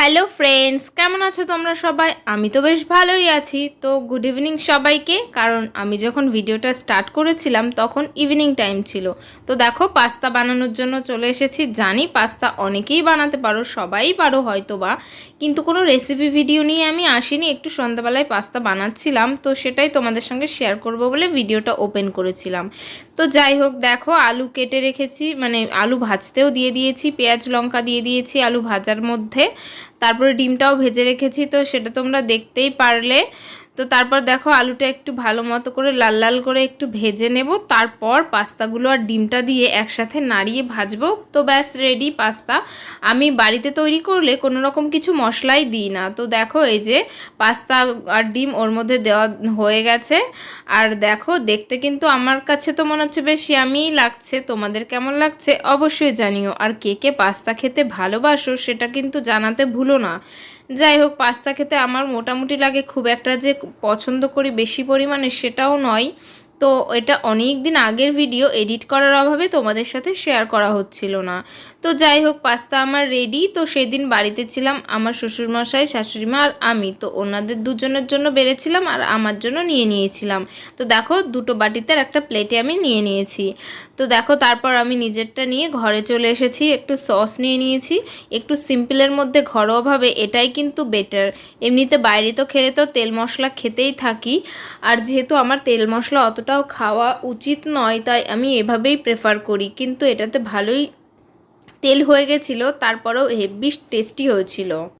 Hello friends, কেমন আছো তোমরা সবাই? আমি তো বেশ ভালোই আছি। তো গুড ইভিনিং সবাইকে। কারণ আমি যখন ভিডিওটা স্টার্ট করেছিলাম তখন ইভিনিং টাইম ছিল। তো দেখো পাস্তা বানানোর জন্য চলে এসেছি। জানি পাস্তা অনেকেই বানাতে পারো, সবাই পারো হয়তো বা, কিন্তু কোনো রেসিপি ভিডিও নিয়ে আমি আসিনি। একটু সন্ধ্যাবেলায় পাস্তা বানাচ্ছিলাম, তো সেটাই তোমাদের সঙ্গে শেয়ার করব বলে ভিডিওটা ওপেন করেছিলাম। তো যাই হোক, দেখো আলু কেটে রেখেছি, মানে আলু ভাজতেও দিয়ে দিয়েছি, পেঁয়াজ লঙ্কা দিয়ে দিয়েছি আলু ভাজার মধ্যে। তারপরে ডিমটাও ভেজে রেখেছি, তো সেটা তোমরা দেখতেই পারলে। তো তারপর দেখো আলুটা একটু ভালো মতো করে লাল লাল করে একটু ভেজে নেব। তারপর পাস্তাগুলো আর ডিমটা দিয়ে একসাথে নাড়িয়ে ভাজবো। তো ব্যাস রেডি পাস্তা। আমি বাড়িতে তৈরি করলে কোনো রকম কিছু মশলাই দিই না। তো দেখো এই যে পাস্তা আর ডিম ওর মধ্যে দেওয়া হয়ে গেছে। আর দেখো দেখতে কিন্তু আমার কাছে তো মনে হচ্ছে বেশ ইয়ামিই লাগছে। তোমাদের কেমন লাগছে অবশ্যই জানিও। আর কে কে পাস্তা খেতে ভালোবাসো সেটা কিন্তু জানাতে ভুলো না। যাই হোক, পাস্তা খেতে আমার মোটামুটি লাগে, খুব একটা যে পছন্দ করি বেশি পরিমাণে সেটাও নয়। তো এটা অনেক দিন আগের ভিডিও, এডিট করার অভাবে তোমাদের সাথে শেয়ার করা হচ্ছিল না। তো যাই হোক, পাস্তা আমার রেডি। তো সেদিন বাড়িতে ছিলাম আমার শ্বশুরমশাই, শাশুড়িমা আর আমি। তো ওনাদের দুজনের জন্য বেড়েছিলাম আর আমার জন্য নিয়ে নিয়েছিলাম। তো দেখো দুটো বাটিতে আর একটা প্লেটে আমি নিয়ে নিয়েছি। তো দেখো তারপর আমি নিজেরটা নিয়ে ঘরে চলে এসেছি। একটু সস নিয়ে নিয়েছি, একটু সিম্পলের মধ্যে ঘরোয়াভাবে, এটাই কিন্তু বেটার। এমনিতে বাইরে তো খেলে তো তেল মশলা খেতেই থাকি, আর যেহেতু আমার তেল মশলা অতটাও খাওয়া উচিত নয় তাই আমি এভাবেই প্রেফার করি। কিন্তু এটাতে ভালোই তেল হয়ে গেছিলো, তারপরেও হেভি টেস্টি হয়েছিল।